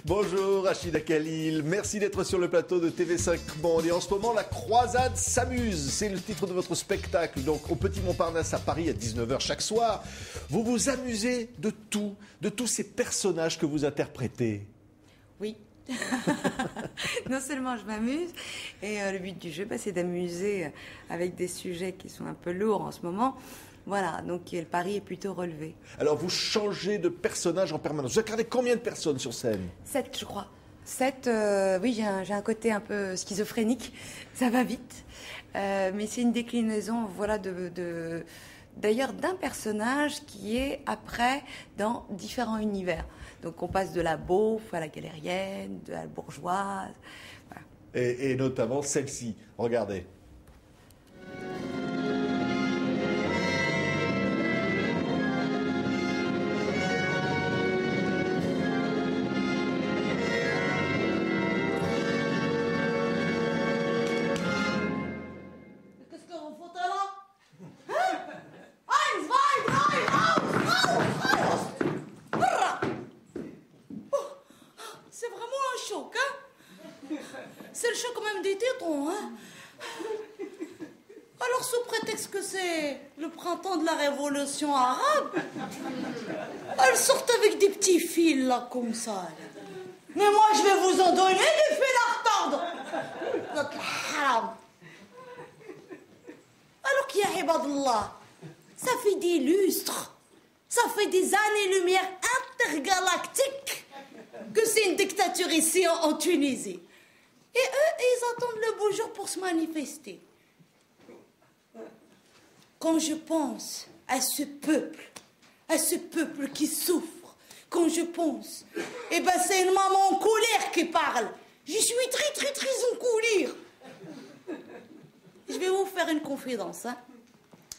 Bonjour Rachida Khalil, merci d'être sur le plateau de TV5 Monde. Et en ce moment, la croisade s'amuse. C'est le titre de votre spectacle. Donc au Petit Montparnasse à Paris à 19h chaque soir. Vous vous amusez de tous ces personnages que vous interprétez. Oui. Non seulement je m'amuse, et le but du jeu, c'est d'amuser avec des sujets qui sont un peu lourds en ce moment. Voilà, donc le pari est plutôt relevé. Alors vous changez de personnage en permanence. Vous incarnez combien de personnes sur scène? 7, je crois. 7, oui, j'ai un côté un peu schizophrénique, ça va vite. Mais c'est une déclinaison, voilà, d'ailleurs d'un personnage qui est après dans différents univers. Donc on passe de la beauf à la galérienne, de la bourgeoise. Voilà. Et notamment celle-ci, regardez. C'est le choc même des tétons, hein. Alors, sous prétexte que c'est le printemps de la révolution arabe, elles sortent avec des petits fils, là, comme ça. Là. Mais moi, je vais vous en donner des fils à retordre. Alors qu'il y a Ibadallah, ça fait des lustres, ça fait des années-lumière intergalactiques que c'est une dictature ici en Tunisie. Et eux, ils attendent le beau jour pour se manifester. Quand je pense à ce peuple qui souffre, quand je pense, c'est une maman en colère qui parle. Je suis très, très, très en colère. Je vais vous faire une confidence, hein.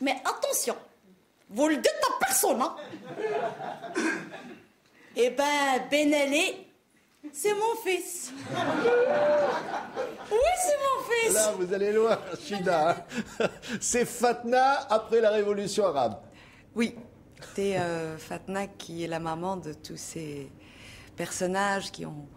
Mais attention, vous le dites à personne, hein. Ben Ali, c'est mon fils. Oui, c'est mon fils. Là, vous allez loin, Rachida. C'est Fatna après la révolution arabe. Oui, c'est Fatna qui est la maman de tous ces personnages qui ont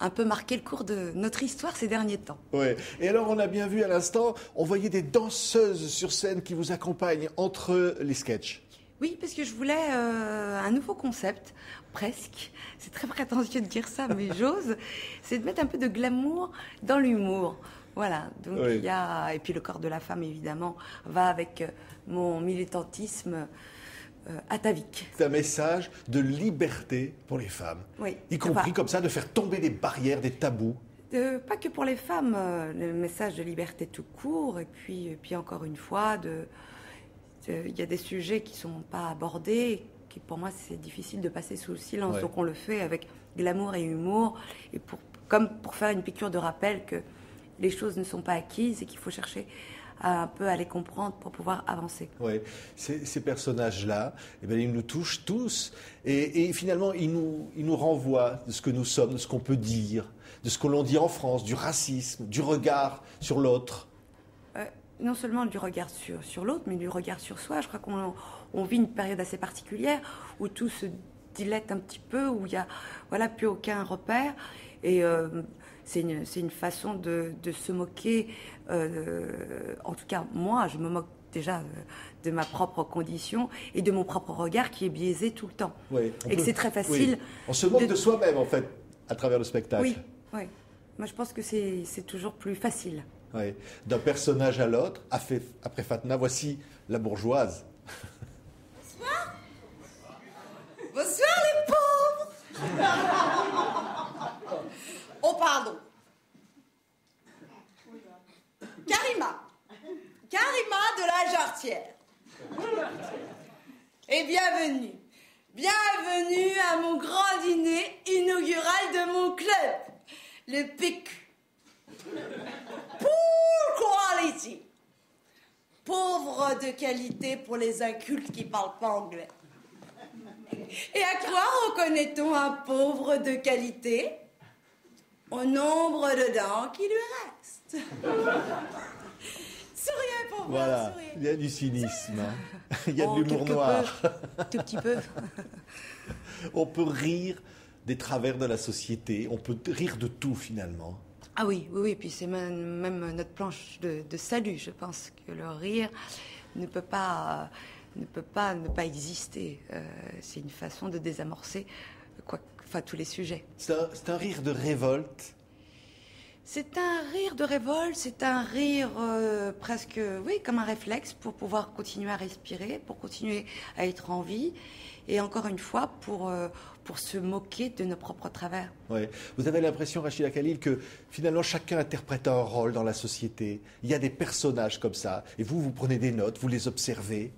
un peu marqué le cours de notre histoire ces derniers temps. Oui. Et alors, on a bien vu à l'instant, on voyait des danseuses sur scène qui vous accompagnent entre les sketchs. Oui, parce que je voulais un nouveau concept, presque. C'est très prétentieux de dire ça, mais j'ose. C'est de mettre un peu de glamour dans l'humour. Voilà. Donc oui. il y a et puis le corps de la femme évidemment va avec mon militantisme atavique. C'est un message de liberté pour les femmes. Oui. Y compris comme ça de faire tomber des barrières, des tabous. Pas que pour les femmes, le message de liberté tout court et puis encore une fois il y a des sujets qui sont pas abordés, qui pour moi c'est difficile de passer sous le silence. Ouais. Donc on le fait avec glamour et humour, et comme pour faire une piqûre de rappel que les choses ne sont pas acquises et qu'il faut chercher un peu à les comprendre pour pouvoir avancer. Oui, ces personnages-là, ils nous touchent tous, et finalement ils nous renvoient de ce que nous sommes, de ce qu'on peut dire, de ce que l'on dit en France, du racisme, du regard sur l'autre. Non seulement du regard sur l'autre, mais du regard sur soi. Je crois qu'on vit une période assez particulière où tout se dilate un petit peu, où il n'y a plus aucun repère. Et c'est une façon de se moquer. En tout cas, moi, je me moque déjà de ma propre condition et de mon propre regard qui est biaisé tout le temps. Oui, et que c'est très facile. Oui. On se moque de soi-même, en fait, à travers le spectacle. Oui. Moi, je pense que c'est toujours plus facile. Oui. D'un personnage à l'autre, après Fatna, voici la bourgeoise. Bonsoir. Bonsoir les pauvres. Oh pardon. Karima de la Jarretière. Et bienvenue. Bienvenue à mon grand dîner inaugural de mon club, le PIC. Poor quality. Pauvre de qualité pour les incultes qui parlent pas anglais. Et à quoi reconnaît-on un pauvre de qualité? Au nombre de dents qui lui restent. Souriez pour moi, Voilà, souriez. il y a du cynisme, il y a de l'humour quelque noir. peu, tout petit peu. On peut rire des travers de la société. On peut rire de tout finalement. Ah oui, oui, oui. Puis c'est même notre planche de salut. Je pense que le rire ne peut pas ne pas exister. C'est une façon de désamorcer tous les sujets. C'est un rire de révolte. C'est un rire de révolte, c'est un rire presque, oui, comme un réflexe pour pouvoir continuer à respirer, pour continuer à être en vie, et encore une fois, pour se moquer de nos propres travers. Ouais. Vous avez l'impression, Rachida Khalil, que finalement chacun interprète un rôle dans la société. Il y a des personnages comme ça, et vous prenez des notes, vous les observez.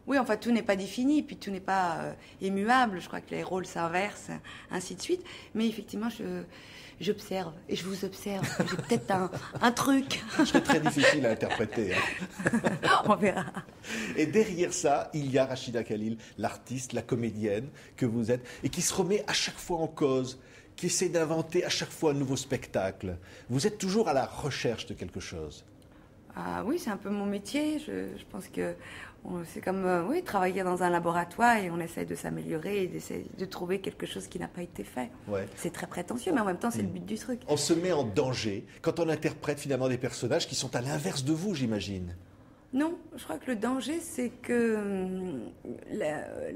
Oui, enfin, tout n'est pas défini, puis tout n'est pas immuable. Je crois que les rôles s'inversent, ainsi de suite. Mais effectivement, j'observe, et je vous observe. J'ai peut-être un truc. Ce serait très difficile à interpréter. Hein. On verra. Et derrière ça, il y a Rachida Khalil, l'artiste, la comédienne que vous êtes, et qui se remet à chaque fois en cause, qui essaie d'inventer à chaque fois un nouveau spectacle. Vous êtes toujours à la recherche de quelque chose. Ah oui, c'est un peu mon métier. Je pense que c'est comme travailler dans un laboratoire et on essaie de s'améliorer et d'essayer de trouver quelque chose qui n'a pas été fait. Ouais. C'est très prétentieux, mais en même temps, c'est le but du truc. On se met en danger quand on interprète finalement des personnages qui sont à l'inverse de vous, j'imagine. Non, je crois que le danger, c'est que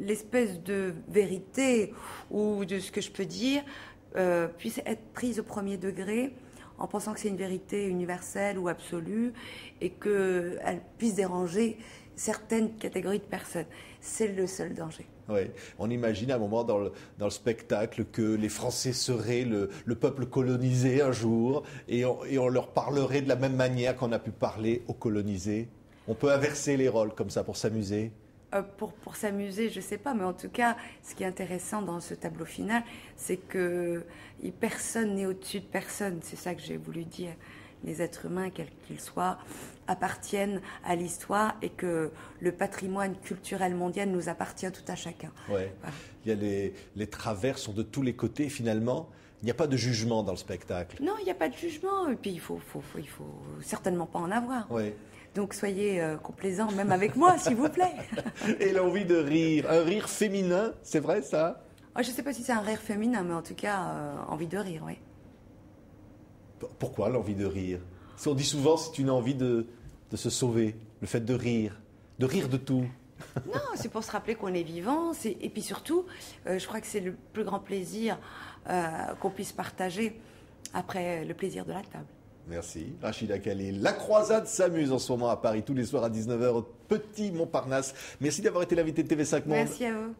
l'espèce de vérité ou de ce que je peux dire puisse être prise au premier degré en pensant que c'est une vérité universelle ou absolue et qu'elle puisse déranger certaines catégories de personnes. C'est le seul danger. Oui, on imagine à un moment dans le spectacle que les Français seraient le peuple colonisé un jour et on leur parlerait de la même manière qu'on a pu parler aux colonisés. On peut inverser les rôles comme ça pour s'amuser. Pour s'amuser, je ne sais pas, mais en tout cas, ce qui est intéressant dans ce tableau final, c'est que personne n'est au-dessus de personne. C'est ça que j'ai voulu dire. Les êtres humains, quels qu'ils soient, appartiennent à l'histoire et que le patrimoine culturel mondial nous appartient tout à chacun. Ouais. Voilà. Il y a les travers sont de tous les côtés finalement. Il n'y a pas de jugement dans le spectacle. Non, il n'y a pas de jugement. Et puis il faut certainement pas en avoir. Ouais. Donc soyez complaisants, même avec moi, s'il vous plaît. Et l'envie de rire, un rire féminin, c'est vrai ça? Je ne sais pas si c'est un rire féminin, mais en tout cas, envie de rire, oui. Pourquoi l'envie de rire? On dit souvent c'est une envie de se sauver, le fait de rire de tout. Non, c'est pour se rappeler qu'on est vivant, et puis surtout, je crois que c'est le plus grand plaisir qu'on puisse partager après le plaisir de la table. Merci, Rachida Khalil. La croisade s'amuse en ce moment à Paris, tous les soirs à 19h au Petit Montparnasse. Merci d'avoir été l'invité de TV5 Monde. Merci à vous.